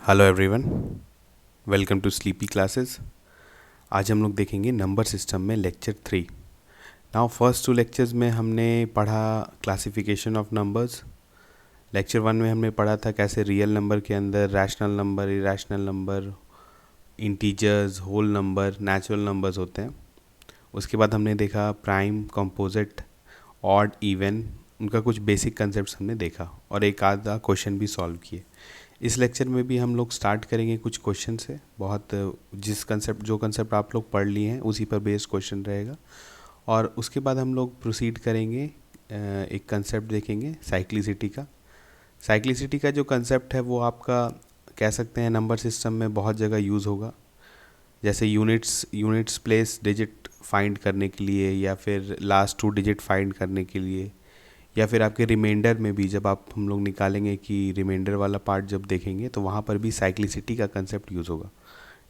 Hello everyone, welcome to sleepy classes. आज हम लोग देखेंगे नंबर सिस्टम में लेक्चर 3। नाउ फर्स्ट 2 लेक्चर्स में हमने पढ़ा क्लासिफिकेशन ऑफ नंबर्स। लेक्चर 1 में हमने पढ़ा था कैसे रियल नंबर के अंदर rational number, irrational number, integers, whole number, natural numbers होते हैं। उसके बाद हमने देखा प्राइम, कंपोजिट, ऑड, इवन, उनका कुछ बेसिक कंसेप्ट्स हमने देखा और एक आधा क्वेश्चन भी सॉल्व किए। इस लेक्चर में भी हम लोग स्टार्ट करेंगे कुछ क्वेश्चन से। बहुत जो कंसेप्ट आप लोग पढ़ लिए हैं उसी पर बेस्ड क्वेश्चन रहेगा। और उसके बाद हम लोग प्रोसीड करेंगे, एक कंसेप्ट देखेंगे साइक्लिसिटी का। साइक्लिसिटी का जो कंसेप्ट है वो आपका कह सकते हैं नंबर सिस्टम में बहुत जगह यूज़ होगा, जैसे यूनिट्स प्लेस डिजिट फाइंड करने के लिए, या फिर लास्ट 2 डिजिट फाइंड करने के लिए, या फिर आपके रिमाइंडर में भी जब हम लोग निकालेंगे कि रिमाइंडर वाला पार्ट जब देखेंगे तो वहाँ पर भी साइक्लिसिटी का कंसेप्ट यूज़ होगा।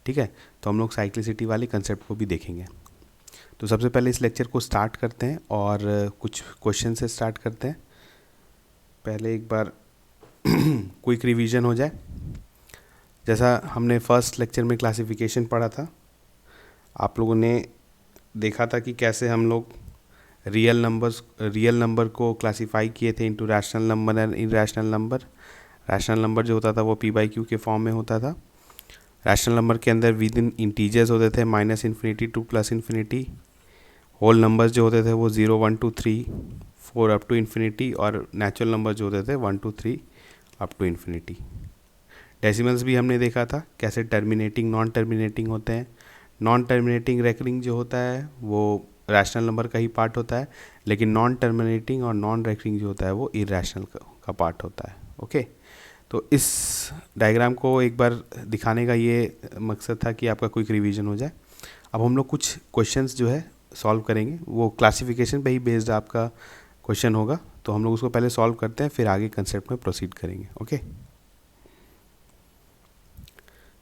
ठीक है, तो हम लोग साइक्लिसिटी वाले कंसेप्ट को भी देखेंगे। तो सबसे पहले इस लेक्चर को स्टार्ट करते हैं और कुछ क्वेश्चन से स्टार्ट करते हैं। पहले एक बार क्विक रिवीजन हो जाए। जैसा हमने फर्स्ट लेक्चर में क्लासिफिकेशन पढ़ा था, आप लोगों ने देखा था कि कैसे हम लोग रियल नंबर को क्लासीफाई किए थे into rational number and irrational number. Rational number जो होता था वो p/q के फॉर्म में होता था। रैशनल नंबर के अंदर विद इन इंटीजर्स होते थे -∞ टू +∞। होल नंबर्स जो होते थे वो 0 1 2 3 4 अप टू इन्फिनिटी, और नेचुरल नंबर जो होते थे 1 2 3 अप टू इन्फिनिटी। डेसिमल्स भी हमने देखा था कैसे टर्मिनेटिंग, नॉन टर्मिनेटिंग होते हैं। नॉन टर्मिनेटिंग रेकरिंग जो होता है वो रैशनल नंबर का ही पार्ट होता है, लेकिन नॉन टर्मिनेटिंग और नॉन रेकरिंग जो होता है वो इरैशनल का पार्ट होता है। ओके, तो इस डायग्राम को एक बार दिखाने का ये मकसद था कि आपका क्विक रिवीजन हो जाए। अब हम लोग कुछ क्वेश्चंस जो है सॉल्व करेंगे, वो क्लासिफिकेशन पे ही बेस्ड आपका क्वेश्चन होगा। तो हम लोग उसको पहले सॉल्व करते हैं, फिर आगे कंसेप्ट में प्रोसीड करेंगे। ओके,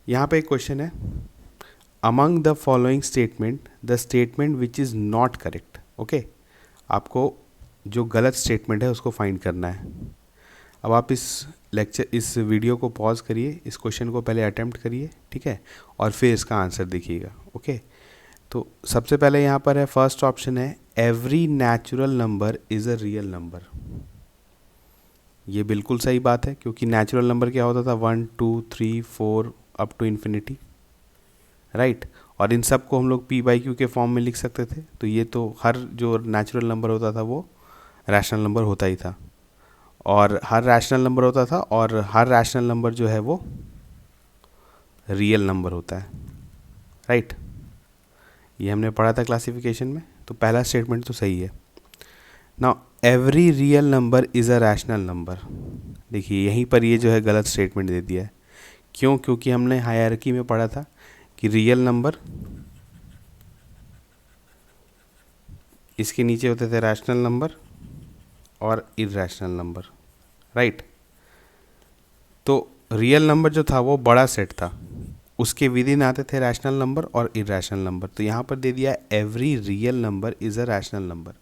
यहाँ पे एक क्वेश्चन है, among the following statement the statement which is not correct. Okay, आपको जो गलत स्टेटमेंट है उसको फाइंड करना है। अब आप इस वीडियो को पॉज करिए, इस क्वेश्चन को पहले अटेम्प्ट करिए, ठीक है, और फिर इसका आंसर देखिएगा। ओके, तो सबसे पहले यहाँ पर है फर्स्ट ऑप्शन है every natural number is a real number. ये बिल्कुल सही बात है, क्योंकि नेचुरल नंबर क्या होता था 1 2 3 4 अप टू इन्फिनिटी, राइट। और इन सब को हम लोग p/q के फॉर्म में लिख सकते थे। तो ये तो हर जो नेचुरल नंबर होता था वो रैशनल नंबर होता ही था, और हर रैशनल नंबर होता था, और हर रैशनल नंबर जो है वो रियल नंबर होता है, राइट। ये हमने पढ़ा था क्लासिफिकेशन में। तो पहला स्टेटमेंट तो सही है। Now every real number is a rational number, देखिए यहीं पर ये जो है गलत स्टेटमेंट दे दिया है। क्यों? क्योंकि हमने हायरार्की में पढ़ा था कि रियल नंबर, इसके नीचे होते थे रैशनल नंबर और इरैशनल नंबर, राइट। तो रियल नंबर जो था वो बड़ा सेट था, उसके विद इन आते थे रैशनल नंबर और इरैशनल नंबर। तो यहाँ पर दे दिया every real number is a rational number.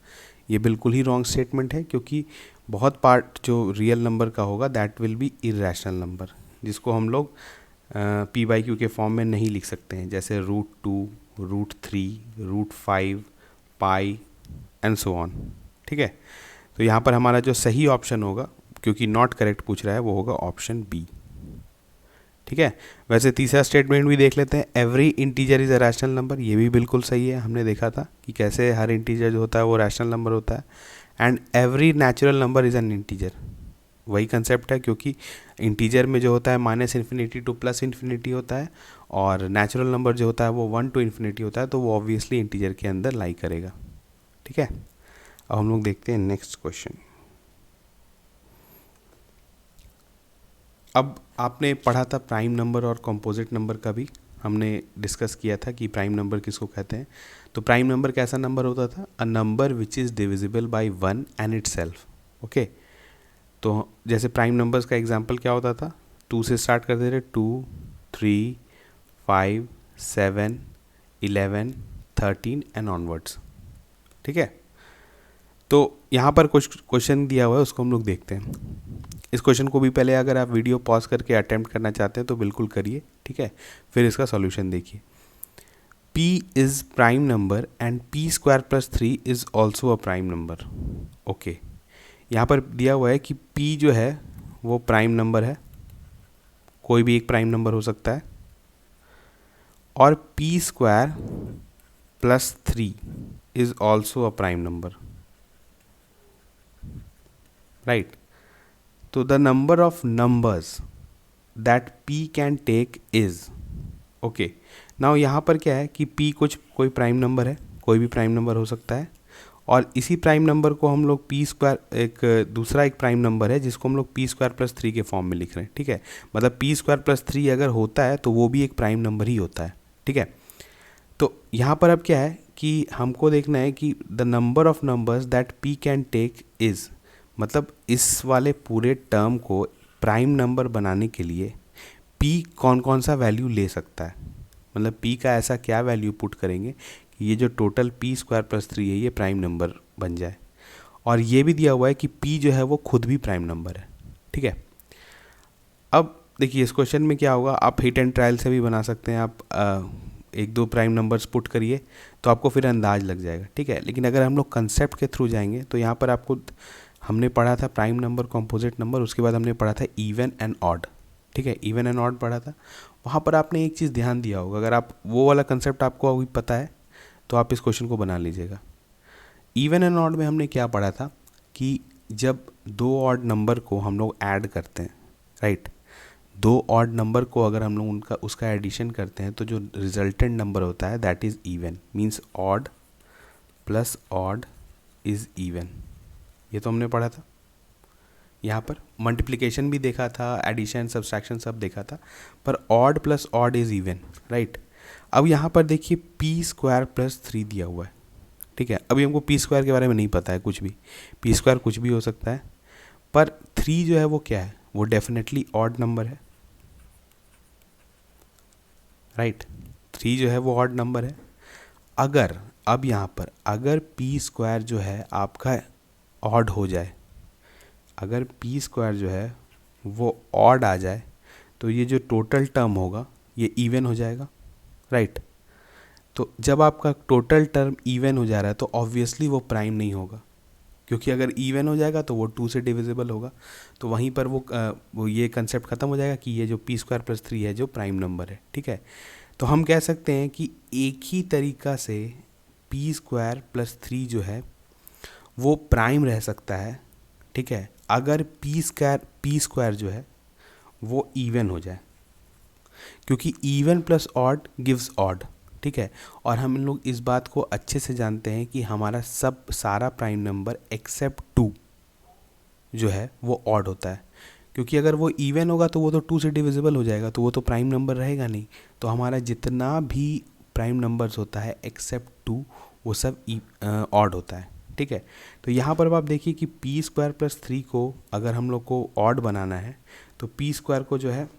ये बिल्कुल ही रॉन्ग स्टेटमेंट है, क्योंकि बहुत पार्ट जो रियल नंबर का होगा that will be irrational number, जिसको हम लोग p/q के फॉर्म में नहीं लिख सकते हैं, जैसे √2, √3, √5, पाई एंड सो ऑन। ठीक है, तो यहाँ पर हमारा जो सही ऑप्शन होगा, क्योंकि नॉट करेक्ट पूछ रहा है, वो होगा ऑप्शन बी। ठीक है, वैसे तीसरा स्टेटमेंट भी देख लेते हैं, every integer is a rational number. ये भी बिल्कुल सही है, हमने देखा था कि कैसे हर इंटीजर जो होता है वो रैशनल नंबर होता है। And every natural number is an integer, वही कंसेप्ट है, क्योंकि इंटीजर में जो होता है -∞ टू +∞ होता है, और नेचुरल नंबर जो होता है वो 1 टू इन्फिनिटी होता है, तो वो ऑब्वियसली इंटीजर के अंदर लाई करेगा। ठीक है, अब हम लोग देखते हैं नेक्स्ट क्वेश्चन। अब आपने पढ़ा था प्राइम नंबर और कंपोजिट नंबर का भी हमने डिस्कस किया था कि प्राइम नंबर किसको कहते हैं। तो प्राइम नंबर कैसा नंबर होता था? A number which is divisible by 1 and itself. Okay, तो जैसे प्राइम नंबर्स का एग्जांपल क्या होता था, 2 से स्टार्ट करते थे, 2 3 5 7 11 13 एंड ऑनवर्ड्स। ठीक है, तो यहाँ पर कुछ क्वेश्चन दिया हुआ है, उसको हम लोग देखते हैं। इस क्वेश्चन को भी पहले अगर आप वीडियो पॉज करके अटेम्प्ट करना चाहते हैं तो बिल्कुल करिए, ठीक है, फिर इसका सॉल्यूशन देखिए। p is prime number and p square plus 3 is also a prime number. Okay, यहाँ पर दिया हुआ है कि p जो है वो प्राइम नंबर है, कोई भी एक प्राइम नंबर हो सकता है, और p square plus 3 is also a prime number, right. तो the number of numbers that p can take is, okay. Now यहाँ पर क्या है कि p कोई प्राइम नंबर है, कोई भी प्राइम नंबर हो सकता है, और इसी प्राइम नंबर को हम लोग p स्क्वायर, दूसरा एक प्राइम नंबर है जिसको हम लोग p स्क्वायर प्लस 3 के फॉर्म में लिख रहे हैं, ठीक है। मतलब p स्क्वायर प्लस 3 अगर होता है तो वो भी एक प्राइम नंबर ही होता है, ठीक है। तो यहाँ पर अब क्या है कि हमको देखना है कि the number of numbers that p can take is, मतलब इस वाले पूरे टर्म को प्राइम नंबर बनाने के लिए p कौन कौन सा वैल्यू ले सकता है, मतलब p का ऐसा क्या वैल्यू पुट करेंगे कि ये जो टोटल p स्क्वायर प्लस 3 है ये प्राइम नंबर बन जाए। और ये भी दिया हुआ है कि p जो है वो खुद भी प्राइम नंबर है, ठीक है। अब देखिए इस क्वेश्चन में क्या होगा, आप हिट एंड ट्रायल से भी बना सकते हैं, आप एक दो प्राइम नंबर्स पुट करिए तो आपको फिर अंदाज लग जाएगा, ठीक है। लेकिन अगर हम लोग कंसेप्ट के थ्रू जाएंगे तो यहाँ पर आपको, हमने पढ़ा था प्राइम नंबर, कॉम्पोजिट नंबर, उसके बाद हमने पढ़ा था इवन एंड ऑड, ठीक है, इवन एंड ऑड पढ़ा था। वहाँ पर आपने एक चीज़ ध्यान दिया होगा, अगर आप वो वाला कंसेप्ट आपको अभी पता है तो आप इस क्वेश्चन को बना लीजिएगा। इवन एंड ऑड में हमने क्या पढ़ा था कि जब दो ऑड नंबर को हम लोग ऐड करते हैं, राइट, दो ऑड नंबर को अगर हम लोग उसका एडिशन करते हैं तो जो रिजल्टेंट नंबर होता है that is even, means odd plus odd is even. ये तो हमने पढ़ा था। यहाँ पर मल्टीप्लिकेशन भी देखा था, एडिशन सब्सट्रैक्शन सब देखा था, पर odd plus odd is even, right. अब यहाँ पर देखिए p स्क्वायर प्लस 3 दिया हुआ है, ठीक है। अभी हमको p स्क्वायर के बारे में नहीं पता है कुछ भी, p स्क्वायर कुछ भी हो सकता है, पर 3 जो है वो क्या है, वो डेफिनेटली ऑड नंबर है, राइट। 3 जो है वो ऑड नंबर है। अगर अब यहाँ पर अगर p स्क्वायर जो है आपका ऑड हो जाए, अगर p स्क्वायर जो है वो ऑड आ जाए तो ये जो टोटल टर्म होगा ये इवन हो जाएगा, राइट। तो जब आपका टोटल टर्म इवन हो जा रहा है तो ऑब्वियसली वो प्राइम नहीं होगा, क्योंकि अगर इवन हो जाएगा तो वो 2 से डिविजिबल होगा, तो वहीं पर वो ये कंसेप्ट ख़त्म हो जाएगा कि ये जो p स्क्वायर प्लस 3 है जो प्राइम नंबर है, ठीक है। तो हम कह सकते हैं कि एक ही तरीका से p स्क्वायर प्लस 3 जो है वो प्राइम रह सकता है, ठीक है, अगर p स्क्वायर जो है वो इवन हो जाए, क्योंकि even plus odd gives odd, ठीक है। और हम लोग इस बात को अच्छे से जानते हैं कि हमारा सारा प्राइम नंबर एक्सेप्ट 2 जो है वो ऑड होता है, क्योंकि अगर वो इवन होगा तो वो तो 2 से डिविजिबल हो जाएगा, तो वो तो प्राइम नंबर रहेगा नहीं। तो हमारा जितना भी प्राइम नंबर्स होता है एक्सेप्ट 2 वो सब ऑड होता है, ठीक है। तो यहाँ पर आप देखिए कि p स्क्वायर प्लस 3 को अगर हम लोग को ऑड बनाना है तो p स्क्वायर को जो है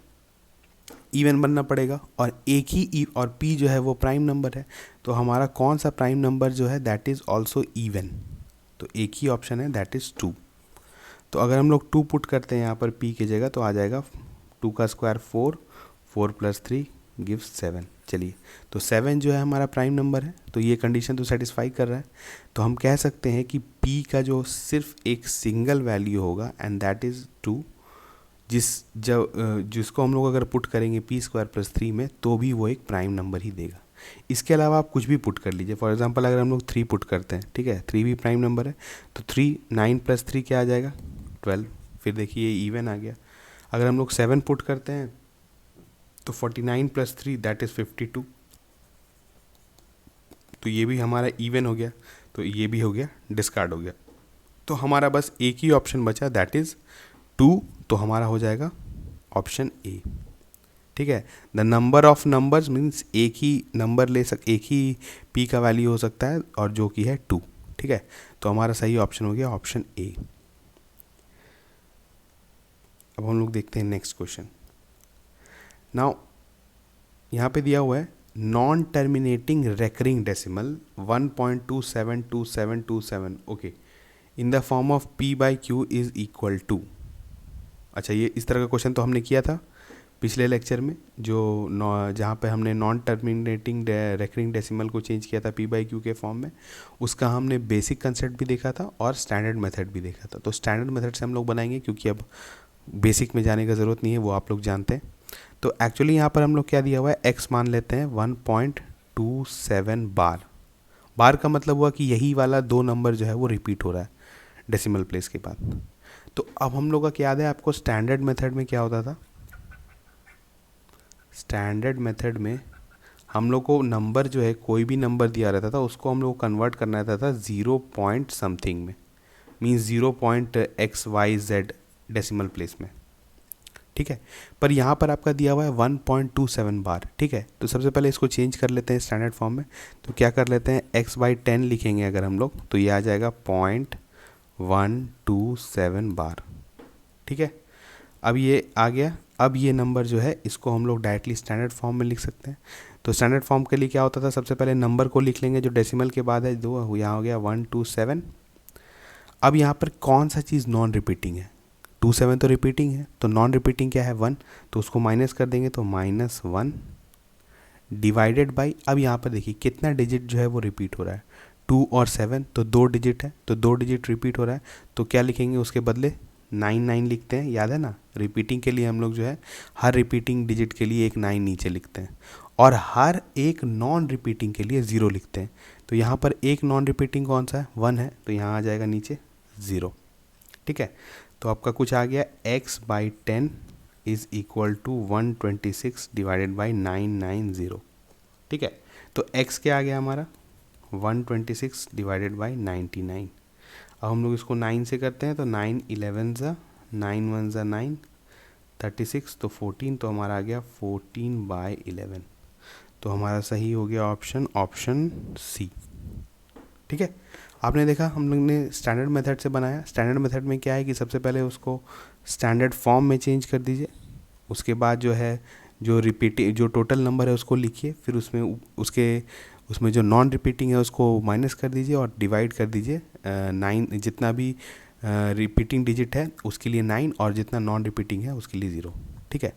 इवन बनना पड़ेगा, और एक ही और p जो है वो प्राइम नंबर है, तो हमारा कौन सा प्राइम नंबर जो है दैट इज़ ऑल्सो इवन, तो एक ही ऑप्शन है दैट इज़ 2। तो अगर हम लोग 2 पुट करते हैं यहाँ पर p की जगह तो आ जाएगा 2 का स्क्वायर 4, 4 प्लस 3 गिव्स 7। चलिए, तो 7 जो है हमारा प्राइम नंबर है, तो ये कंडीशन तो सेटिस्फाई कर रहा है। तो हम कह सकते हैं कि p का जो सिर्फ एक सिंगल वैल्यू होगा एंड दैट इज़ 2, जिसको हम लोग अगर पुट करेंगे p स्क्वायर प्लस 3 में तो भी वो एक प्राइम नंबर ही देगा। इसके अलावा आप कुछ भी पुट कर लीजिए, फॉर एग्जांपल अगर हम लोग 3 पुट करते हैं, ठीक है, 3 भी प्राइम नंबर है, तो 3 9 प्लस 3 क्या आ जाएगा 12, फिर देखिए ये इवन आ गया। अगर हम लोग 7 पुट करते हैं तो 49 प्लस 3 दैट इज़ 52, तो ये भी हमारा इवन हो गया, तो ये भी हो गया, डिस्कार्ड हो गया। तो हमारा बस एक ही ऑप्शन बचा दैट इज़ 2, तो हमारा हो जाएगा ऑप्शन ए, ठीक है। The number of numbers means एक ही नंबर एक ही p का वैल्यू हो सकता है और जो कि है 2, ठीक है। तो हमारा सही ऑप्शन हो गया ऑप्शन ए। अब हम लोग देखते हैं नेक्स्ट क्वेश्चन। नाउ यहाँ पे दिया हुआ है non terminating recurring decimal 1.272727, okay. In the form of p by q is equal to. अच्छा, ये इस तरह का क्वेश्चन तो हमने किया था पिछले लेक्चर में, जो जहाँ पे हमने नॉन टर्मिनेटिंग रेकरिंग डेसिमल को चेंज किया था p बाई क्यू के फॉर्म में। उसका हमने बेसिक कंसेप्ट भी देखा था और स्टैंडर्ड मेथड भी देखा था। तो स्टैंडर्ड मेथड से हम लोग बनाएंगे, क्योंकि अब बेसिक में जाने का ज़रूरत नहीं है, वो आप लोग जानते हैं। तो एक्चुअली यहाँ पर हम लोग क्या दिया हुआ है, x मान लेते हैं 1.27 बार। बार का मतलब हुआ कि यही वाला दो नंबर जो है वो रिपीट हो रहा है डेसिमल प्लेस के बाद। तो अब हम लोग का याद है आपको स्टैंडर्ड मेथड में क्या होता था। स्टैंडर्ड मेथड में हम लोग को नंबर जो है, कोई भी नंबर दिया रहता था उसको हम लोग को कन्वर्ट करना रहता था 0 पॉइंट समथिंग में, मीन्स 0.xyz डेसिमल प्लेस में, ठीक है। पर यहाँ पर आपका दिया हुआ है 1.27 बार, ठीक है। तो सबसे पहले इसको चेंज कर लेते हैं स्टैंडर्ड फॉर्म में। तो क्या कर लेते हैं, x/10 लिखेंगे अगर हम लोग, तो ये आ जाएगा 0.127 बार, ठीक है। अब ये आ गया। अब ये नंबर जो है इसको हम लोग डायरेक्टली स्टैंडर्ड फॉर्म में लिख सकते हैं। तो स्टैंडर्ड फॉर्म के लिए क्या होता था, सबसे पहले नंबर को लिख लेंगे जो डेसिमल के बाद है, दो यहाँ हो गया 127। अब यहाँ पर कौन सा चीज़ नॉन रिपीटिंग है, 27 तो रिपीटिंग है, तो नॉन रिपीटिंग क्या है 1, तो उसको माइनस कर देंगे तो -1 डिवाइडेड बाई। अब यहाँ पर देखिए कितना डिजिट जो है वो रिपीट हो रहा है, 2 और 7, तो 2 डिजिट है, तो 2 डिजिट रिपीट हो रहा है। तो क्या लिखेंगे उसके बदले, 9 लिखते हैं, याद है ना। रिपीटिंग के लिए हम लोग जो है हर रिपीटिंग डिजिट के लिए एक 9 नीचे लिखते हैं, और हर एक नॉन रिपीटिंग के लिए 0 लिखते हैं। तो यहाँ पर एक नॉन रिपीटिंग कौन सा है, 1 है, तो यहाँ आ जाएगा नीचे 0, ठीक है। तो आपका कुछ आ गया x/10 is equal to 126 divided by 990, ठीक है। तो x क्या आ गया हमारा, 126 डिवाइडेड बाई 99। अब हम लोग इसको 9 से करते हैं, तो 9 11 ज़ा 9 1 ज़ा 9 36, तो 14, तो हमारा आ गया 14/11। तो हमारा सही हो गया ऑप्शन सी, ठीक है। आपने देखा हम लोग ने स्टैंडर्ड मेथड से बनाया। स्टैंडर्ड मेथड में क्या है कि सबसे पहले उसको स्टैंडर्ड फॉर्म में चेंज कर दीजिए, उसके बाद जो है जो टोटल नंबर है उसको लिखिए, फिर उसमें जो नॉन रिपीटिंग है उसको माइनस कर दीजिए और डिवाइड कर दीजिए 9, जितना भी रिपीटिंग डिजिट है उसके लिए 9 और जितना नॉन रिपीटिंग है उसके लिए 0, ठीक है।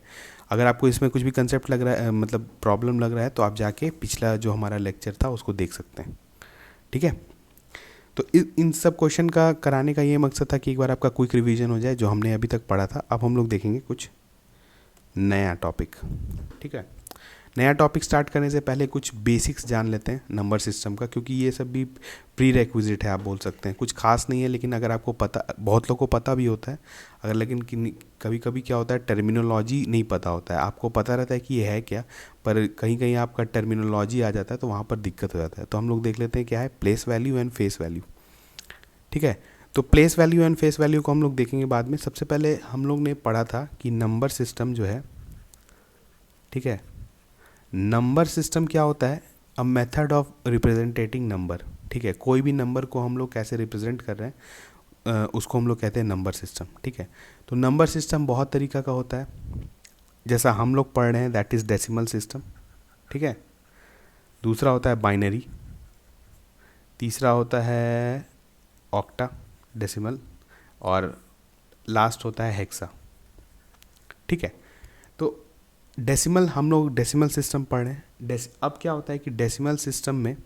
अगर आपको इसमें कुछ भी कंसेप्ट लग रहा है, मतलब प्रॉब्लम लग रहा है, तो आप जाके पिछला जो हमारा लेक्चर था उसको देख सकते हैं, ठीक है। तो इन सब क्वेश्चन का कराने का ये मकसद था कि एक बार आपका क्विक रिवीजन हो जाए जो हमने अभी तक पढ़ा था। अब हम लोग देखेंगे कुछ नया टॉपिक, ठीक है। नया टॉपिक स्टार्ट करने से पहले कुछ बेसिक्स जान लेते हैं नंबर सिस्टम का, क्योंकि ये सब भी प्री रेक्विजिट है, आप बोल सकते हैं। कुछ खास नहीं है, लेकिन अगर आपको पता, बहुत लोगों को पता भी होता है अगर, लेकिन कभी कभी क्या होता है टर्मिनोलॉजी नहीं पता होता है। आपको पता रहता है कि ये है क्या, पर कहीं कहीं आपका टर्मिनोलॉजी आ जाता है तो वहाँ पर दिक्कत हो जाता है। तो हम लोग देख लेते हैं क्या है place value and face value, ठीक है। तो place value and face value को हम लोग देखेंगे बाद में। सबसे पहले हम लोग ने पढ़ा था कि नंबर सिस्टम जो है, ठीक है, नंबर सिस्टम क्या होता है, a method of representing number, ठीक है। कोई भी नंबर को हम लोग कैसे रिप्रेजेंट कर रहे हैं उसको हम लोग कहते हैं नंबर सिस्टम, ठीक है। तो नंबर सिस्टम बहुत तरीका का होता है, जैसा हम लोग पढ़ रहे हैं दैट इज़ डेसिमल सिस्टम, ठीक है। दूसरा होता है बाइनरी, तीसरा होता है ऑक्टा डेसिमल, और लास्ट होता है हेक्सा, ठीक है। तो डेसिमल, हम लोग डेसिमल सिस्टम पढ़ रहे हैं। अब क्या होता है कि डेसिमल सिस्टम में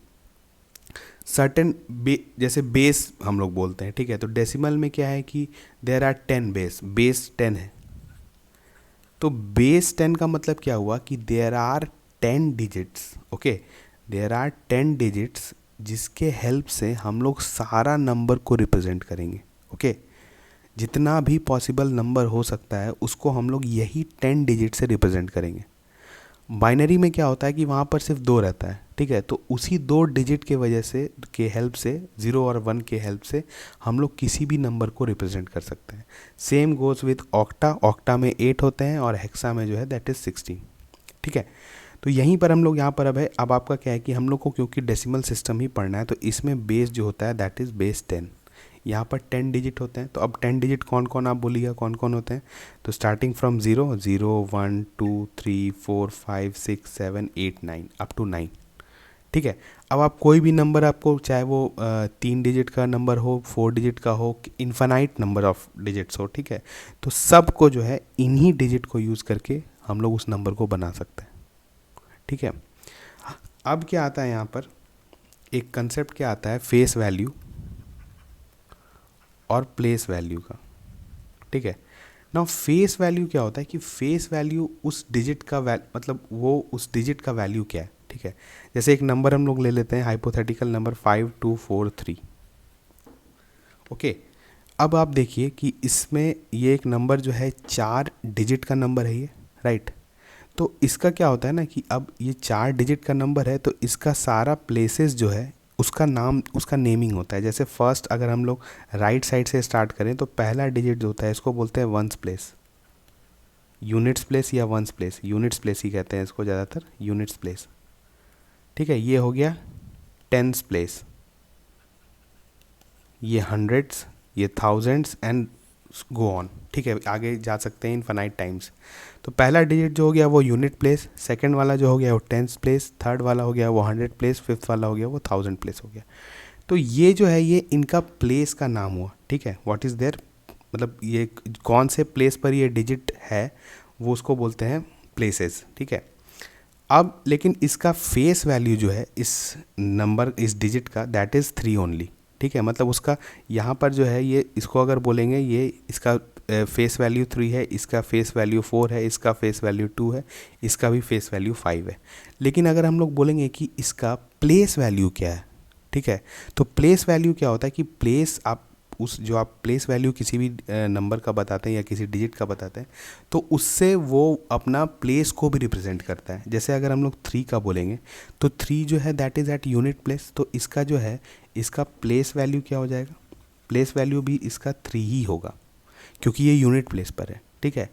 सर्टेन जैसे बेस हम लोग बोलते हैं, ठीक है। तो डेसिमल में क्या है कि देयर आर 10 बेस 10 है। तो बेस 10 का मतलब क्या हुआ कि there are 10 digits, okay, there are 10 digits जिसके हेल्प से हम लोग सारा नंबर को रिप्रेजेंट करेंगे, ओके। जितना भी पॉसिबल नंबर हो सकता है उसको हम लोग यही 10 डिजिट से रिप्रेजेंट करेंगे। बाइनरी में क्या होता है कि वहाँ पर सिर्फ 2 रहता है, ठीक है। तो उसी 2 डिजिट के वजह से के हेल्प से 0 और 1 के हेल्प से हम लोग किसी भी नंबर को रिप्रेजेंट कर सकते हैं। Same goes with octa, octa में 8 होते हैं और हेक्सा में जो है दैट इज़ 16, ठीक है। तो यहीं पर हम लोग यहाँ पर अब आपका क्या है कि हम लोग को क्योंकि डेसिमल सिस्टम ही पढ़ना है, तो इसमें बेस जो होता है दैट इज़ बेस 10। यहाँ पर 10 डिजिट होते हैं। तो अब 10 डिजिट कौन कौन, आप बोलिएगा कौन कौन होते हैं। तो स्टार्टिंग फ्रॉम 0 0 1 2 3 4 5 6 7 8 9 अप टू 9, ठीक है। अब आप कोई भी नंबर आपको, चाहे वो 3 डिजिट का नंबर हो, 4 डिजिट का हो, इन्फानाइट नंबर ऑफ डिजिट्स हो, ठीक है, तो सबको जो है इन्हीं डिजिट को यूज़ करके हम लोग उस नंबर को बना सकते हैं, ठीक है। अब क्या आता है यहाँ पर, एक कंसेप्ट क्या आता है, फेस वैल्यू और प्लेस वैल्यू का, ठीक है। नाउ फेस वैल्यू क्या होता है कि फेस वैल्यू उस डिजिट का मतलब वो उस डिजिट का वैल्यू क्या है, ठीक है। जैसे एक नंबर हम लोग ले लेते हैं, हाइपोथेटिकल नंबर 5243, ओके। अब आप देखिए कि इसमें ये एक नंबर जो है 4 डिजिट का नंबर है ये, राइट। तो इसका क्या होता है ना कि अब ये 4 डिजिट का नंबर है तो इसका सारा प्लेसेस जो है उसका नाम, उसका नेमिंग होता है। जैसे फर्स्ट अगर हम लोग राइट साइड से स्टार्ट करें तो पहला डिजिट जो होता है इसको बोलते हैं वंस प्लेस, यूनिट्स प्लेस या वंस प्लेस, यूनिट्स प्लेस ही कहते हैं इसको ज़्यादातर, यूनिट्स प्लेस, ठीक है। ये हो गया टेंस प्लेस, ये हंड्रेड्स, ये थाउजेंड्स एंड गो ऑन, ठीक है, आगे जा सकते हैं इनफाइनाइट टाइम्स। तो पहला डिजिट जो हो गया वो यूनिट प्लेस, सेकंड वाला जो हो गया वो टेंस प्लेस, थर्ड वाला हो गया वो हंड्रेड प्लेस, फिफ्थ वाला हो गया वो थाउजेंड प्लेस हो गया। तो ये जो है ये इनका प्लेस का नाम हुआ, ठीक है। व्हाट इज़ देयर, मतलब ये कौन से प्लेस पर ये डिजिट है वो उसको बोलते हैं प्लेसेस, ठीक है। अब लेकिन इसका फेस वैल्यू जो है इस नंबर, इस डिजिट का, दैट इज़ 3 ओनली, ठीक है। मतलब उसका यहाँ पर जो है ये, इसको अगर बोलेंगे ये इसका फेस वैल्यू 3 है, इसका फेस वैल्यू 4 है, इसका फेस वैल्यू 2 है, इसका भी फेस वैल्यू 5 है। लेकिन अगर हम लोग बोलेंगे कि इसका प्लेस वैल्यू क्या है, ठीक है, तो प्लेस वैल्यू क्या होता है कि प्लेस, आप उस जो आप प्लेस वैल्यू किसी भी नंबर का बताते हैं या किसी डिजिट का बताते हैं तो उससे वो अपना प्लेस को भी रिप्रेजेंट करता है। जैसे अगर हम लोग 3 का बोलेंगे तो 3 जो है that is at unit place, तो इसका जो है इसका प्लेस वैल्यू क्या हो जाएगा, प्लेस वैल्यू भी इसका 3 ही होगा क्योंकि ये यूनिट प्लेस पर है, ठीक है।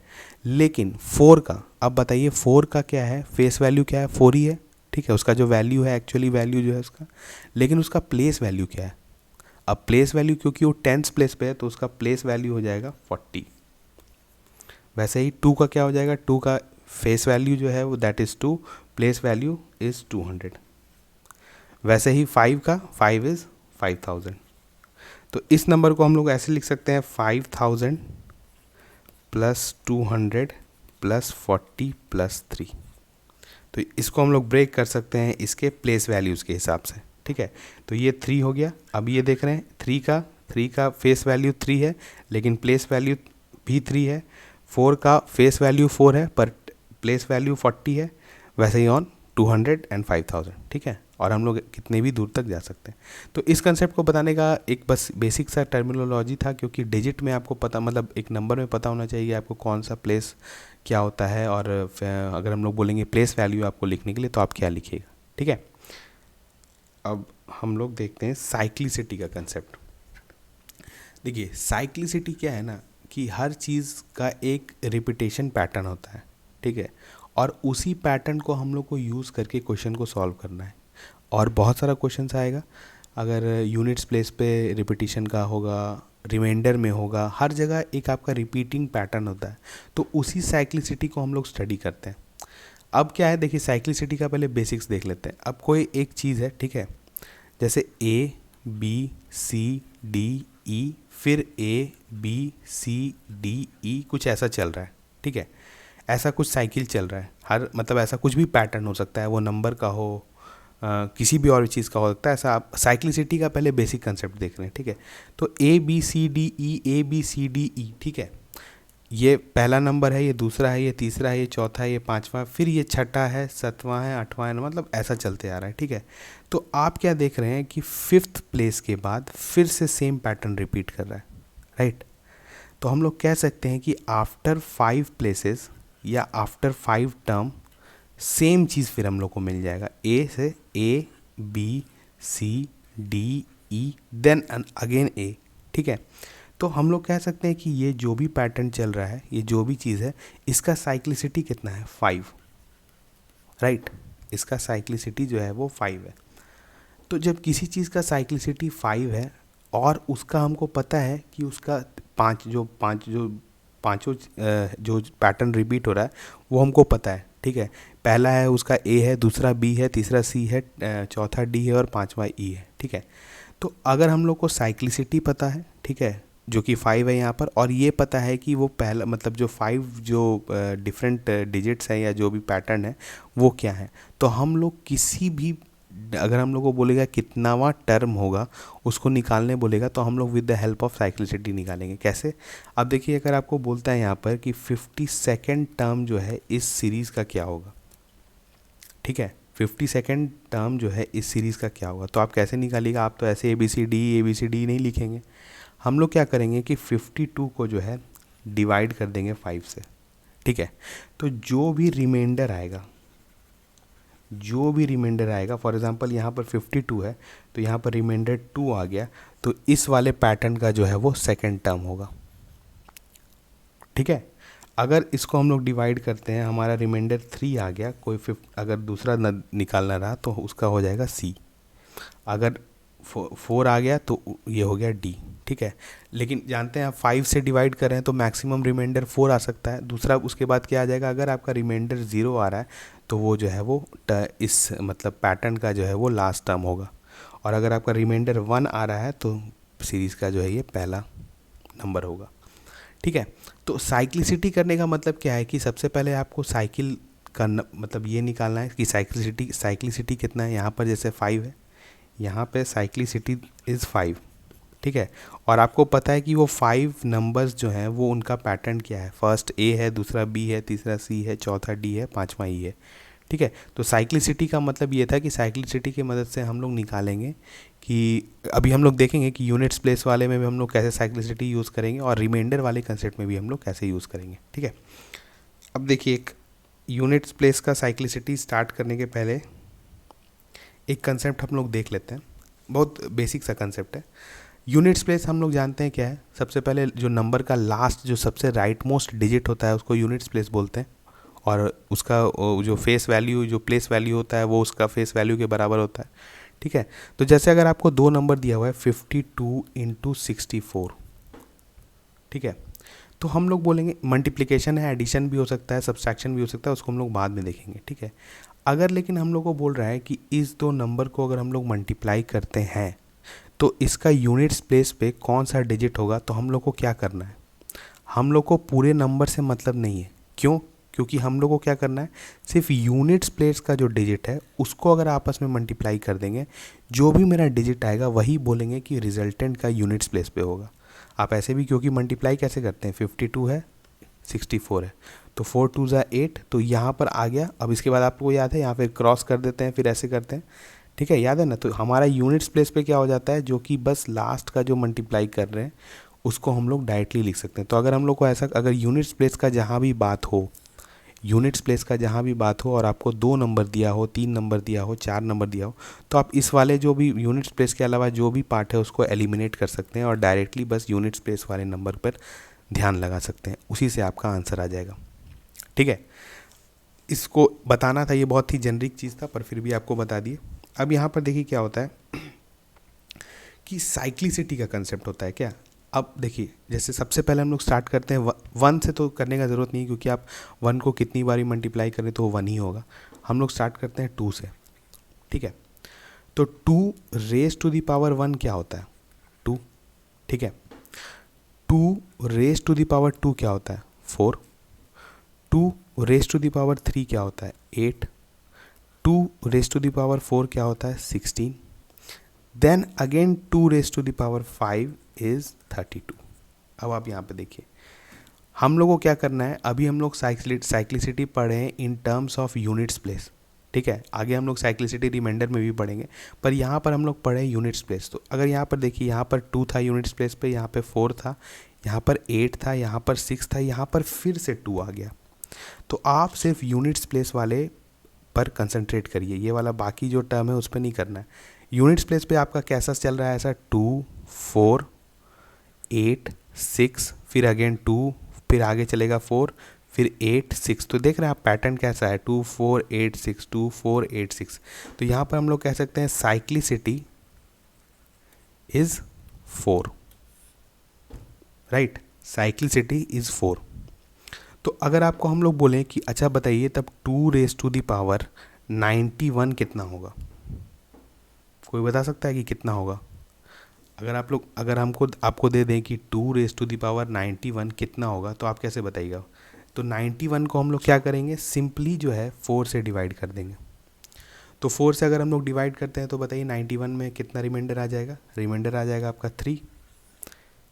लेकिन 4 का, अब बताइए 4 का क्या है, फेस वैल्यू क्या है, 4 ही है, ठीक है, उसका जो वैल्यू है, एक्चुअली वैल्यू जो है उसका, लेकिन उसका प्लेस वैल्यू क्या है। अब प्लेस वैल्यू क्योंकि वो टेंस प्लेस पे है तो उसका प्लेस वैल्यू हो जाएगा 40। वैसे ही 2 का क्या हो जाएगा, 2 का फेस वैल्यू जो है वो that is 2, place value is 200। वैसे ही 5 का, 5 इज़ 5000। तो इस नंबर को हम लोग ऐसे लिख सकते हैं 5000 प्लस 200 प्लस 40 प्लस 3। तो इसको हम लोग ब्रेक कर सकते हैं इसके प्लेस वैल्यूज़ के हिसाब से, ठीक है। तो ये 3 हो गया। अब ये देख रहे हैं 3 का फेस वैल्यू 3 है लेकिन प्लेस वैल्यू भी 3 है। 4 का फेस वैल्यू 4 है पर प्लेस वैल्यू 40 है। वैसे ही ऑन 200 एंड 5000, ठीक है। और हम लोग कितने भी दूर तक जा सकते हैं। तो इस कंसेप्ट को बताने का एक बस बेसिक सा टर्मिनोलॉजी था, क्योंकि डिजिट में आपको पता, मतलब एक नंबर में पता होना चाहिए आपको कौन सा प्लेस क्या होता है। और अगर हम लोग बोलेंगे प्लेस वैल्यू आपको लिखने के लिए तो आप क्या लिखिएगा, ठीक है। अब हम लोग देखते हैं साइक्लिसिटी का कंसेप्ट। देखिए साइक्लिसिटी क्या है ना कि हर चीज़ का एक रिपीटेशन पैटर्न होता है, ठीक है, और उसी पैटर्न को हम लोग को यूज़ करके क्वेश्चन को सॉल्व करना है। और बहुत सारा क्वेश्चन आएगा, अगर यूनिट्स प्लेस पे रिपीटिशन का होगा, रिमाइंडर में होगा, हर जगह एक आपका रिपीटिंग पैटर्न होता है। तो उसी साइक्लिसिटी को हम लोग स्टडी करते हैं। अब क्या है, देखिए साइक्लिसिटी का पहले बेसिक्स देख लेते हैं। अब कोई एक चीज़ है, ठीक है, जैसे ए बी सी डी ई, फिर ए बी सी डी ई, कुछ ऐसा चल रहा है, ठीक है। ऐसा कुछ साइकिल चल रहा है, हर मतलब ऐसा कुछ भी पैटर्न हो सकता है, वो नंबर का हो, किसी भी और चीज़ का हो सकता है। ऐसा आप साइक्लिसिटी का पहले बेसिक कंसेप्ट देख रहे हैं, ठीक है। तो A B C D E, A B C D E, ठीक है, ये पहला नंबर है, ये दूसरा है, ये तीसरा है, ये चौथा है, ये पांचवा, फिर ये छठा है, सातवां है, आठवां है, मतलब ऐसा चलते आ रहा है, ठीक है। तो आप क्या देख रहे हैं कि फिफ्थ प्लेस के बाद फिर से सेम पैटर्न रिपीट कर रहा है, राइट। तो हम लोग कह सकते हैं कि आफ्टर 5 प्लेसेस या आफ्टर 5 टर्म सेम चीज़ फिर हम लोग को मिल जाएगा। ए से A B C D E then again A, ठीक है। तो हम लोग कह सकते हैं कि ये जो भी पैटर्न चल रहा है, ये जो भी चीज़ है, इसका साइक्लिसिटी कितना है, 5, राइट। इसका साइक्लिसिटी जो है वो 5 है। तो जब किसी चीज़ का साइक्लिसिटी 5 है और उसका हमको पता है कि उसका पांचों जो पैटर्न रिपीट हो रहा है वो हमको पता है, ठीक है, पहला है उसका ए है, दूसरा बी है, तीसरा सी है, चौथा डी है और पांचवा ई है। ठीक है, तो अगर हम लोग को साइक्लिसिटी पता है, ठीक है, जो कि 5 है यहाँ पर, और ये पता है कि वो पहला मतलब जो 5 जो डिफरेंट डिजिट्स हैं या जो भी पैटर्न है वो क्या है, तो हम लोग किसी भी अगर हम लोग को बोलेगा कितनावा टर्म होगा उसको निकालने बोलेगा तो हम लोग with the help of cyclicity निकालेंगे। कैसे? अब देखिए, अगर आपको बोलता है यहाँ पर कि 52nd टर्म जो है इस सीरीज़ का क्या होगा, ठीक है, 52nd टर्म जो है इस सीरीज़ का क्या होगा, तो आप कैसे निकालिएगा? आप तो ऐसे ए बी सी डी नहीं लिखेंगे। हम लोग क्या करेंगे कि 52 को जो है डिवाइड कर देंगे 5 से। ठीक है, तो जो भी रिमाइंडर आएगा, फॉर एग्जांपल यहाँ पर 52 है तो यहाँ पर रिमाइंडर 2 आ गया, तो इस वाले पैटर्न का जो है वो सेकंड टर्म होगा। ठीक है, अगर इसको हम लोग डिवाइड करते हैं, हमारा रिमाइंडर 3 आ गया, कोई अगर दूसरा निकालना रहा तो उसका हो जाएगा सी। अगर 4 आ गया तो ये हो गया डी। ठीक है, लेकिन जानते हैं आप 5 से डिवाइड कर रहे हैं तो मैक्सिमम रिमाइंडर 4 आ सकता है। दूसरा उसके बाद क्या आ जाएगा, अगर आपका रिमाइंडर 0 आ रहा है तो वो जो है वो इस मतलब पैटर्न का जो है वो लास्ट टर्म होगा, और अगर आपका रिमाइंडर 1 आ रहा है तो सीरीज़ का जो है ये पहला नंबर होगा। ठीक है, तो साइक्लिसिटी करने का मतलब क्या है कि सबसे पहले आपको साइकिल का मतलब ये निकालना है कि साइक्लिसिटी कितना है। यहाँ पर जैसे 5 है, यहाँ पे साइक्लिसिटी इज़ 5। ठीक है, और आपको पता है कि वो 5 नंबर्स जो हैं वो उनका पैटर्न क्या है, फर्स्ट ए है, दूसरा बी है, तीसरा सी है, चौथा डी है, पांचवा ई है। ठीक है, तो साइक्लिसिटी का मतलब ये था कि साइक्लिसिटी की मदद से हम लोग निकालेंगे कि अभी हम लोग देखेंगे कि यूनिट्स प्लेस वाले में भी हम लोग कैसे साइक्लिसिटी यूज़ करेंगे और रिमाइंडर वाले कंसेप्ट में भी हम लोग कैसे यूज़ करेंगे। ठीक है, अब देखिए, एक यूनिट्स प्लेस का साइक्लिसिटी स्टार्ट करने के पहले एक कंसेप्ट हम लोग देख लेते हैं, बहुत बेसिक सा कंसेप्ट है। यूनिट्स प्लेस हम लोग जानते हैं क्या है, सबसे पहले जो नंबर का लास्ट जो सबसे राइट मोस्ट डिजिट होता है उसको यूनिट्स प्लेस बोलते हैं, और उसका जो फेस वैल्यू जो प्लेस वैल्यू होता है वो उसका फेस वैल्यू के बराबर होता है। ठीक है, तो जैसे अगर आपको दो नंबर दिया हुआ है 52 इंटू 64, ठीक है, तो हम लोग बोलेंगे मल्टीप्लिकेशन है, एडिशन भी हो सकता है, सब्सट्रैक्शन भी हो सकता है, उसको हम लोग बाद में देखेंगे। ठीक है, अगर लेकिन हम लोग को बोल रहा है कि इस दो नंबर को अगर हम लोग मल्टीप्लाई करते हैं तो इसका यूनिट्स प्लेस पे कौन सा डिजिट होगा, तो हम लोग को क्या करना है, हम लोग को पूरे नंबर से मतलब नहीं है। क्यों? क्योंकि हम लोग को क्या करना है, सिर्फ यूनिट्स प्लेस का जो डिजिट है उसको अगर आपस में मल्टीप्लाई कर देंगे, जो भी मेरा डिजिट आएगा वही बोलेंगे कि रिजल्टेंट का यूनिट्स प्लेस पे होगा। आप ऐसे भी, क्योंकि मल्टीप्लाई कैसे करते हैं, 52 है, 64 है, तो 4 2 ज़ा 8, तो यहाँ पर आ गया। अब इसके बाद आपको याद है, यहाँ पे क्रॉस कर देते हैं, फिर ऐसे करते हैं। ठीक है, याद है ना, तो हमारा यूनिट्स प्लेस पे क्या हो जाता है, जो कि बस लास्ट का जो मल्टीप्लाई कर रहे हैं उसको हम लोग डायरेक्टली लिख सकते हैं। तो अगर हम लोग को ऐसा, अगर यूनिट्स प्लेस का जहाँ भी बात हो, यूनिट्स प्लेस का जहाँ भी बात हो और आपको 2 नंबर दिया हो, 3 नंबर दिया हो, 4 नंबर दिया हो, तो आप इस वाले जो भी यूनिट्स प्लेस के अलावा जो भी पार्ट है उसको एलिमिनेट कर सकते हैं और डायरेक्टली बस यूनिट्स प्लेस वाले नंबर पर ध्यान लगा सकते हैं, उसी से आपका आंसर आ जाएगा। ठीक है, इसको बताना था, ये बहुत ही जेनरिक चीज़ था पर फिर भी आपको बता दिए। अब यहाँ पर देखिए क्या होता है कि साइक्लिसिटी का कंसेप्ट होता है क्या। अब देखिए, जैसे सबसे पहले हम लोग स्टार्ट करते हैं 1 से, तो करने का ज़रूरत नहीं क्योंकि आप 1 को कितनी बारी मल्टीप्लाई करें तो वो 1 ही होगा। हम लोग स्टार्ट करते हैं 2 से। ठीक है, तो 2 रेज टू द पावर 1 क्या होता है, 2। ठीक है, 2 रेज टू द पावर 2 क्या होता है, 4। 2 रेज टू द पावर 3 क्या होता है, 8। 2 रेज टू द पावर 4 क्या होता है, 16। Then again 2 raise to the power 5 is 32। अब आप यहाँ पे देखिए, हम लोग को क्या करना है, अभी हम लोग साइक्लिसिटी पढ़े हैं in terms of units place. ठीक है, आगे हम लोग साइक्लिसिटी रिमाइंडर में भी पढ़ेंगे, पर यहाँ पर हम लोग पढ़े यूनिट्स प्लेस। तो अगर यहाँ पर देखिए, यहाँ पर 2 था यूनिट्स प्लेस पे, यहाँ पे 4 था, यहाँ पर 8 था, यहाँ पर 6 था, यहाँ पर फिर से 2 आ गया। तो आप सिर्फ यूनिट्स प्लेस वाले पर कंसंट्रेट करिए, ये वाला बाकी जो टर्म है उस पर नहीं करना है। यूनिट्स प्लेस पे आपका कैसा चल रहा है, ऐसा 2 4 8 6, फिर अगेन 2, फिर आगे चलेगा 4, फिर 8 6। तो देख रहे हैं आप पैटर्न कैसा है, 2 4 8 6 2 4 8 6। तो यहाँ पर हम लोग कह सकते हैं cyclicity is 4, right, cyclicity is 4। तो अगर आपको हम लोग बोलें कि अच्छा बताइए तब 2 raised to the power 91 कितना होगा, कोई बता सकता है कि कितना होगा? अगर हमको आपको दे दें कि 2 raised to the power 91 कितना होगा, तो आप कैसे बताइएगा? तो 91 को हम लोग क्या करेंगे, सिंपली जो है 4 से डिवाइड कर देंगे। तो 4 से अगर हम लोग डिवाइड करते हैं तो बताइए 91 में कितना रिमाइंडर आ जाएगा? रिमाइंडर आ जाएगा आपका 3,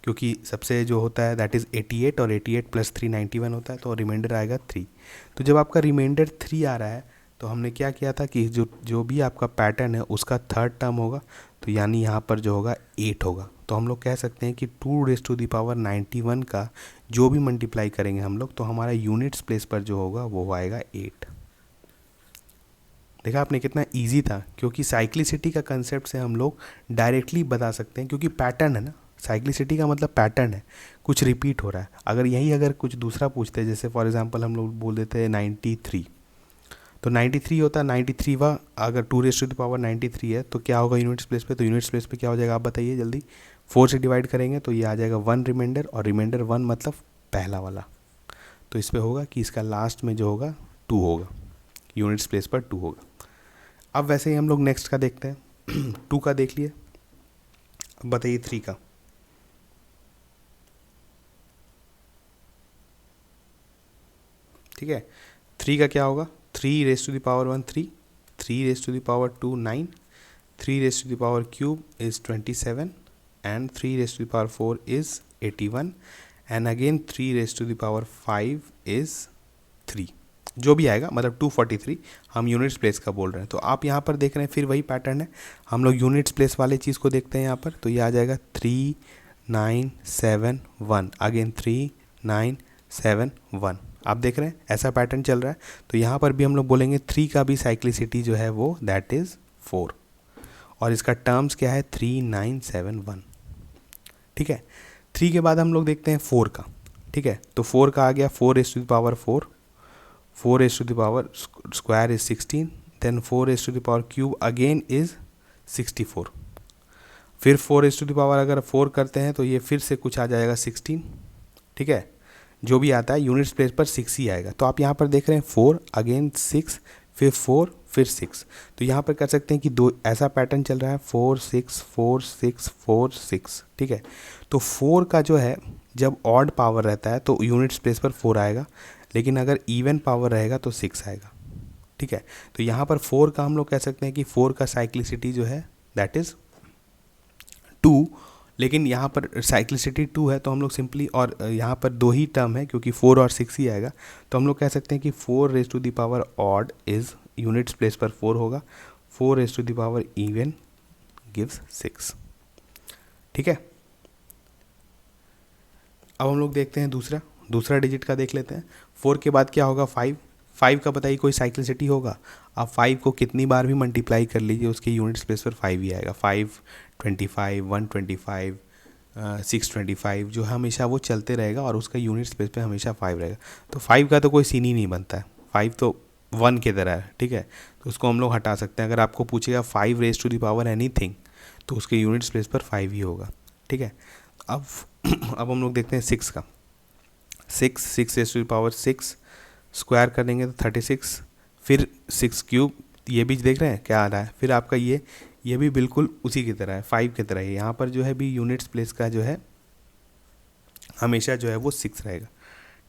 क्योंकि सबसे जो होता है दैट इज़ 88 और 88 प्लस 3 91 होता है, तो रिमाइंडर आएगा 3। तो जब आपका रिमाइंडर 3 आ रहा है तो हमने क्या किया था कि जो भी आपका पैटर्न है उसका थर्ड टर्म होगा, तो यानी यहाँ पर जो होगा 8 होगा। तो हम लोग कह सकते हैं कि 2 raised to the power 91 का जो भी मल्टीप्लाई करेंगे हम लोग, तो हमारा यूनिट्स प्लेस पर जो होगा वो आएगा 8। देखा आपने कितना इजी था, क्योंकि साइक्लिसिटी का कंसेप्ट से हम लोग डायरेक्टली बता सकते हैं, क्योंकि पैटर्न है ना, साइक्लिसिटी का मतलब पैटर्न है, कुछ रिपीट हो रहा है। अगर कुछ दूसरा पूछते हैं, जैसे फॉर एग्जांपल हम लोग बोल देते हैं 93, तो 93 होता है 93वां, अगर 2 raised to the power 93 है तो क्या होगा यूनिट्स प्लेस पे? तो यूनिट्स प्लेस पे क्या हो जाएगा आप बताइए जल्दी? 4 से डिवाइड करेंगे तो ये आ जाएगा 1 रिमाइंडर, और रिमाइंडर 1 मतलब पहला वाला, तो इस पर होगा कि इसका लास्ट में जो होगा 2 होगा, यूनिट्स प्लेस पर 2 होगा। अब वैसे ही हम लोग नेक्स्ट का देखते हैं। 2 का देख लिए, अब बताइए 3 का। ठीक है, 3 का क्या होगा? 3 raised to the power 1 3, 3 raised to the power 2 9, 3 raised to the power cube is 27, and 3 raised to the power 4 is 81, and again 3 raised to the power 5 is 3, जो भी आएगा मतलब 243। हम यूनिट्स प्लेस का बोल रहे हैं, तो आप यहाँ पर देख रहे हैं फिर वही पैटर्न है, हम लोग यूनिट्स प्लेस वाले चीज़ को देखते हैं यहाँ पर, तो ये आ जाएगा 3 9 7 1, अगेन 3 9 7 1। आप देख रहे हैं ऐसा पैटर्न चल रहा है, तो यहाँ पर भी हम लोग बोलेंगे 3 का भी साइक्लिसिटी जो है वो दैट इज़ 4, और इसका टर्म्स क्या है 3 9 7 1। ठीक है, 3 के बाद हम लोग देखते हैं 4 का। ठीक है, तो 4 का आ गया 4 raised to the power 4, 4 raised to the power square is 16, then 4 raised to the power cube again is 64, फिर 4 raised to the power अगर 4 करते हैं तो ये फिर से कुछ आ जाएगा 16। ठीक है, जो भी आता है यूनिट्स प्लेस पर 6 ही आएगा। तो आप यहाँ पर देख रहे हैं 4 अगेन 6, फिर 4 फिर 6, तो यहाँ पर कर सकते हैं कि दो ऐसा पैटर्न चल रहा है 4 6 4 6 4 6। ठीक है, तो 4 का जो है जब ऑड पावर रहता है तो यूनिट्स प्लेस पर 4 आएगा, लेकिन अगर इवन पावर रहेगा तो 6 आएगा। ठीक है, तो यहाँ पर 4 का हम लोग कह सकते हैं कि 4 का साइक्लिसिटी जो है दैट इज़ 2, लेकिन यहाँ पर साइक्लिसिटी 2 है तो हम लोग सिंपली, और यहाँ पर 2 ही टर्म है क्योंकि 4 और 6 ही आएगा, तो हम लोग कह सकते हैं कि 4 raised to the power odd is units place पर 4 होगा, 4 raised to the power even gives 6। ठीक है, अब हम लोग देखते हैं दूसरा डिजिट का देख लेते हैं। 4 के बाद क्या होगा 5 का बताइए कोई साइक्लिसिटी होगा? आप 5 को कितनी बार भी मल्टीप्लाई कर लीजिए उसके यूनिट्स प्लेस पर 5 ही आएगा। 5 25 125 625 जो है हमेशा वो चलते रहेगा और उसका यूनिट्स प्लेस पे हमेशा 5 रहेगा। तो 5 का तो कोई सीन ही नहीं बनता है, 5 तो 1 की तरह है। ठीक है, तो उसको हम लोग हटा सकते हैं। अगर आपको पूछेगा 5 raised to the power anything तो उसके यूनिट्स प्लेस पर 5 ही होगा। ठीक है, अब हम लोग देखते हैं 6 का। 6 raised to the power 6 square करेंगे तो 36, फिर 6 क्यूब, ये भी देख रहे हैं क्या आ रहा है। फिर आपका ये भी बिल्कुल उसी की तरह है, 5 की तरह है। यहाँ पर जो है भी यूनिट्स प्लेस का जो है हमेशा जो है वो 6 रहेगा।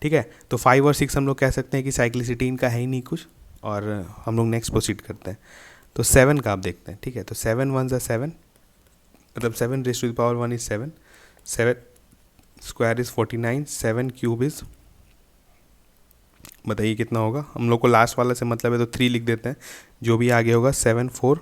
ठीक है, तो 5 और 6 हम लोग कह सकते हैं कि साइक्लिसिटी इनका है ही नहीं कुछ, और हम लोग नेक्स्ट प्रोसीड करते हैं। तो 7 का आप देखते हैं। ठीक है, तो 7 1 ज़ा 7, मतलब 7 raised to the power 1 is 7, 7 square is 49, 7 cube is, बताइए कितना होगा। हम लोग को लास्ट वाला से मतलब है तो 3 लिख देते हैं, जो भी आगे होगा 7 4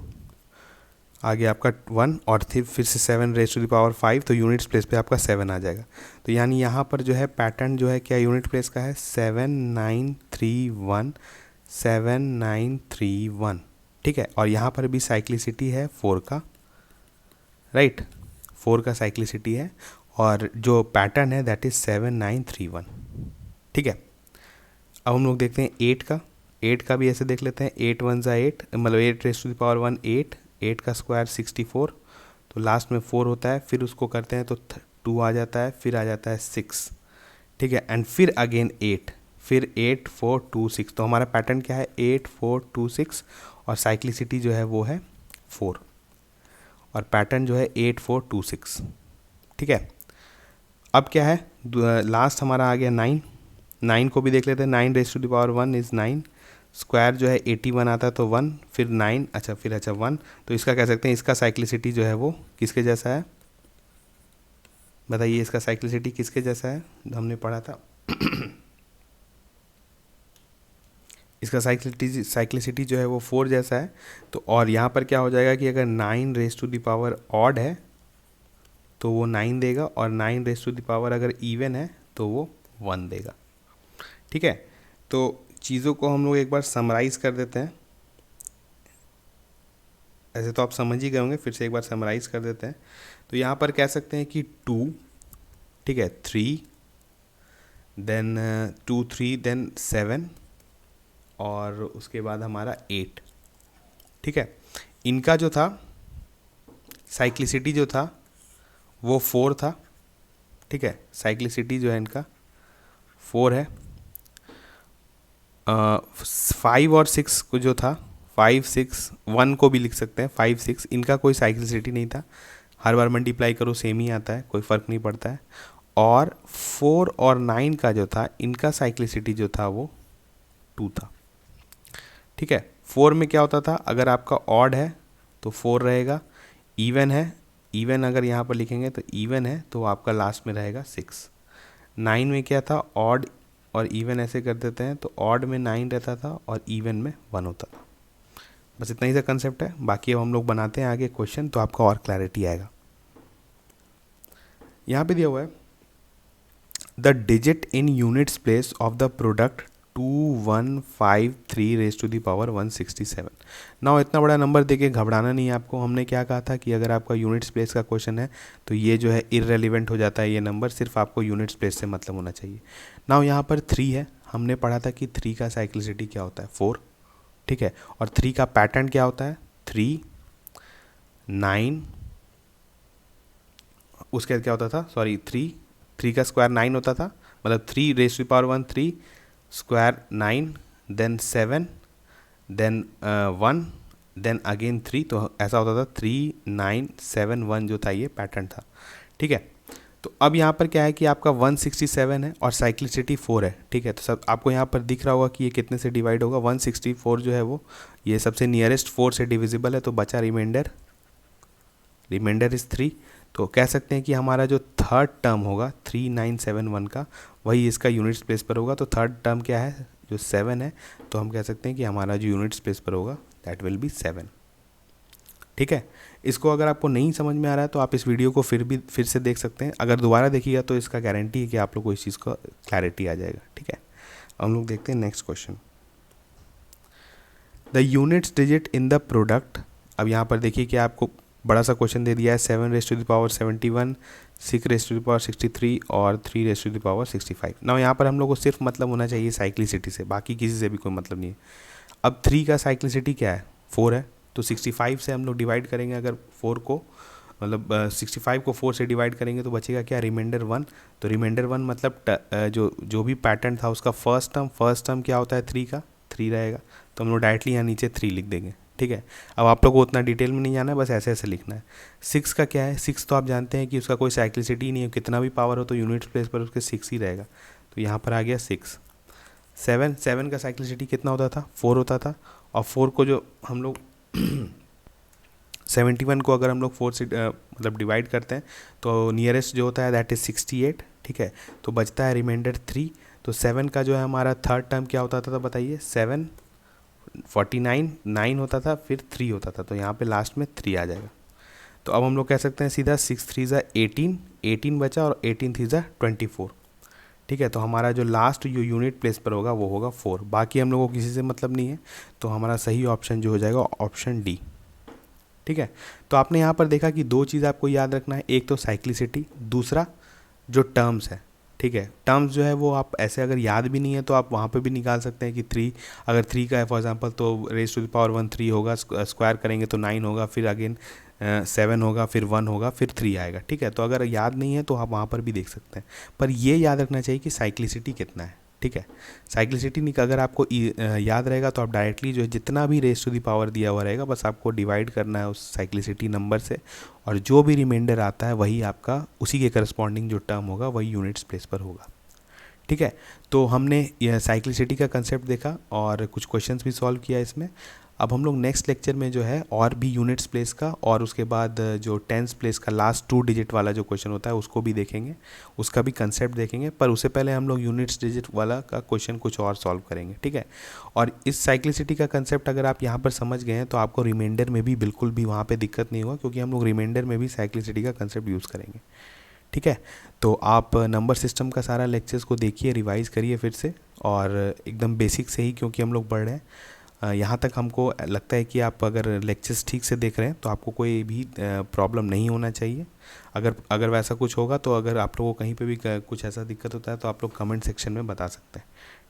आगे आपका 1, और फिर से 7 raised to the power 5, तो यूनिट्स प्लेस पे आपका 7 आ जाएगा। तो यानी यहाँ पर जो है पैटर्न जो है क्या यूनिट प्लेस का है 7 9 3 1 7 9 3 1। ठीक है, और यहाँ पर भी साइक्लिसिटी है 4 का, राइट, 4 का साइक्लिसिटी है, और जो पैटर्न है दैट इज़ 7 9 3 1। ठीक है, अब हम लोग देखते हैं 8 का भी ऐसे देख लेते हैं। 8 1 ज़ा 8, मतलब 8 raised to the power 1 8 का स्क्वायर 64, तो लास्ट में 4 होता है, फिर उसको करते हैं तो 2 आ जाता है, फिर आ जाता है 6। ठीक है, एंड फिर अगेन 8, फिर 8 4 2 6। तो हमारा पैटर्न क्या है 8 4 2 6 और साइक्लिसिटी जो है वो है 4 और पैटर्न जो है 8 4 2 6। ठीक है, अब क्या है लास्ट हमारा आ गया 9। 9 को भी देख लेते हैं। 9 raise to the power 1 is 9। Square जो है 81 आता है तो 1, फिर 9, अच्छा फिर 1। तो इसका कह सकते हैं इसका साइक्लिसिटी जो है वो किसके जैसा है, बताइए इसका साइक्लिसिटी किसके जैसा है, हमने पढ़ा था इसका साइक्लिसिटी जो है वो 4 जैसा है। तो और यहाँ पर क्या हो जाएगा कि अगर 9 raise to the power odd है तो वो 9 देगा, और 9 रेज टू द पावर अगर इवन है तो वो 1 देगा। ठीक है, तो चीज़ों को हम लोग एक बार समराइज़ कर देते हैं। ऐसे तो आप समझ ही गए होंगे, फिर से एक बार समराइज़ कर देते हैं। तो यहाँ पर कह सकते हैं कि 2, ठीक है, 3, देन 2 3 देन 7 और उसके बाद हमारा 8। ठीक है, इनका जो था साइक्लिसिटी जो था वो 4 था। ठीक है, साइक्लिसिटी जो है इनका 4 है। 5 और 6 को जो था 5 6 1 को भी लिख सकते हैं 5 6, इनका कोई साइक्लिसिटी नहीं था। हर बार मल्टीप्लाई करो सेम ही आता है, कोई फ़र्क नहीं पड़ता है। और 4 और 9 का जो था इनका साइक्लिसिटी जो था वो 2 था। ठीक है, 4 में क्या होता था, अगर आपका ऑड है तो 4 रहेगा, इवन है, इवन अगर यहाँ पर लिखेंगे तो इवन है तो आपका लास्ट में रहेगा 6। 9 में क्या था, ऑड और इवन ऐसे कर देते हैं तो ऑड में 9 रहता था और इवन में 1 होता था। बस इतना ही सा कंसेप्ट है। बाकी अब हम लोग बनाते हैं आगे क्वेश्चन तो आपको और क्लैरिटी आएगा। यहाँ पे दिया हुआ है the digit in units place of the product 2153 raise to the power 167। Now इतना बड़ा नंबर देके घबराना नहीं है आपको। हमने क्या कहा था कि अगर आपका यूनिट्स प्लेस का क्वेश्चन है तो ये जो है इररेलेवेंट हो जाता है ये नंबर, सिर्फ आपको यूनिट्स प्लेस से मतलब होना चाहिए। नाउ यहाँ पर 3 है, हमने पढ़ा था कि 3 का साइक्लिसिटी क्या होता है 4। ठीक है, और 3 का पैटर्न क्या होता है 3 9, उसके बाद क्या होता था, सॉरी 3 का स्क्वायर 9 होता था, मतलब 3 raise to power 1 3 square 9 then 7 then 1 then again 3। तो ऐसा होता था 3 9 7 1 जो था ये पैटर्न था। ठीक है, तो अब यहाँ पर क्या है कि आपका 167 है और साइक्लिसिटी 4 है। ठीक है, तो सब आपको यहाँ पर दिख रहा होगा कि ये कितने से डिवाइड होगा, 164 जो है वो ये सबसे नियरेस्ट 4 से डिविजिबल है, तो बचा रिमाइंडर इज़ 3। तो कह सकते हैं कि हमारा जो थर्ड टर्म होगा 3971 का वही इसका यूनिट स्पेस पर होगा। तो थर्ड टर्म क्या है जो 7 है, तो हम कह सकते हैं कि हमारा जो यूनिट स्पेस पर होगा दैट विल बी 7। ठीक है, इसको अगर आपको नहीं समझ में आ रहा है तो आप इस वीडियो को फिर से देख सकते हैं। अगर दोबारा देखिएगा तो इसका गारंटी है कि आप लोग को इस चीज़ का क्लैरिटी आ जाएगा। ठीक है, हम लोग देखते हैं next question. The units digit in the product. अब यहाँ पर देखिए कि आपको बड़ा सा क्वेश्चन दे दिया है 7 raise to the power 71, 6 raise to the power 63 और 3 रेज टू द पावर 65। ना यहाँ पर हम लोग को सिर्फ मतलब होना चाहिए साइक्लिसिटी से, बाकी किसी से भी कोई मतलब नहीं है। अब 3 का साइक्लिसिटी क्या है 4 है, तो 65 से हम लोग डिवाइड करेंगे, अगर 4 को मतलब 65 को 4 से डिवाइड करेंगे तो बचेगा क्या रिमाइंडर 1। तो रिमाइंडर 1 मतलब जो भी पैटर्न था उसका फर्स्ट टर्म क्या होता है 3 का 3 रहेगा, तो हम लोग डायरेक्टली यहाँ नीचे 3 लिख देंगे। ठीक है, अब आप लोग को उतना डिटेल में नहीं जाना है, बस ऐसे ऐसे लिखना है। 6 का क्या है, 6 तो आप जानते हैं कि उसका कोई साइक्लिसिटी नहीं है, कितना भी पावर हो तो यूनिट प्लेस पर उसके 6 ही रहेगा, तो यहाँ पर आ गया 6। 7 का साइक्लिसिटी कितना होता था 4 होता था, और 4 को जो हम लोग 71 को अगर हम लोग 4 से मतलब डिवाइड करते हैं तो नियरेस्ट जो होता है दैट इज़ 68। ठीक है, तो बचता है रिमाइंडर 3। तो 7 का जो है हमारा थर्ड टर्म क्या होता था बताइए 7 49 9 होता था, फिर 3 होता था, तो यहाँ पे लास्ट में 3 आ जाएगा। तो अब हम लोग कह सकते हैं सीधा 6 3 ज़ा 18 बचा और 18 3 ज़ा 24। ठीक है, तो हमारा जो लास्ट जो यूनिट प्लेस पर होगा वो होगा 4। बाकी हम लोगों को किसी से मतलब नहीं है, तो हमारा सही ऑप्शन जो हो जाएगा ऑप्शन डी। ठीक है, तो आपने यहाँ पर देखा कि 2 चीज़ आपको याद रखना है, एक तो साइक्लिसिटी, दूसरा जो टर्म्स है। ठीक है, टर्म्स जो है वो आप ऐसे अगर याद भी नहीं है तो आप वहाँ पे भी निकाल सकते हैं कि 3 अगर 3 का है फॉर एग्जांपल तो रेज टू द पावर 1 3 होगा, स्क्वायर करेंगे तो 9 होगा, फिर अगेन 7 होगा, फिर 1 होगा, फिर 3 आएगा। ठीक है, तो अगर याद नहीं है तो आप वहाँ पर भी देख सकते हैं, पर ये याद रखना चाहिए कि साइक्लिसिटी कितना है। ठीक है। साइक्लिसिटी अगर आपको याद रहेगा तो आप डायरेक्टली जो है जितना भी रेस टू दी पावर दिया हुआ रहेगा बस आपको डिवाइड करना है उस साइक्लिसिटी नंबर से, और जो भी रिमाइंडर आता है वही आपका उसी के करस्पॉन्डिंग जो टर्म होगा वही यूनिट्स प्लेस पर होगा। ठीक है, तो हमने यह साइक्लिसिटी का कंसेप्ट देखा और कुछ क्वेश्चंस भी सॉल्व किया इसमें। अब हम लोग नेक्स्ट लेक्चर में जो है और भी यूनिट्स प्लेस का और उसके बाद जो टेंस प्लेस का लास्ट 2 डिजिट वाला जो क्वेश्चन होता है उसको भी देखेंगे, उसका भी कंसेप्ट देखेंगे, पर उससे पहले हम लोग यूनिट्स डिजिट वाला का क्वेश्चन कुछ और सॉल्व करेंगे। ठीक है, और इस साइक्लिसिटी का कंसेप्ट अगर आप यहाँ पर समझ गए हैं तो आपको रिमाइंडर में भी बिल्कुल भी वहाँ पर दिक्कत नहीं होगा, क्योंकि हम लोग रिमाइंडर में भी साइक्लिसिटी का कंसेप्ट यूज़ करेंगे। ठीक है, तो आप नंबर सिस्टम का सारा लेक्चर्स को देखिए, रिवाइज़ करिए फिर से, और एकदम बेसिक से ही क्योंकि हम लोग पढ़ रहे हैं। यहाँ तक हमको लगता है कि आप अगर लेक्चर्स ठीक से देख रहे हैं तो आपको कोई भी प्रॉब्लम नहीं होना चाहिए। अगर वैसा कुछ होगा तो अगर आप लोगों को कहीं पे भी कुछ ऐसा दिक्कत होता है तो आप लोग कमेंट सेक्शन में बता सकते हैं।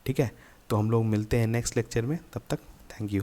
ठीक है, तो हम लोग मिलते हैं नेक्स्ट लेक्चर में, तब तक थैंक यू।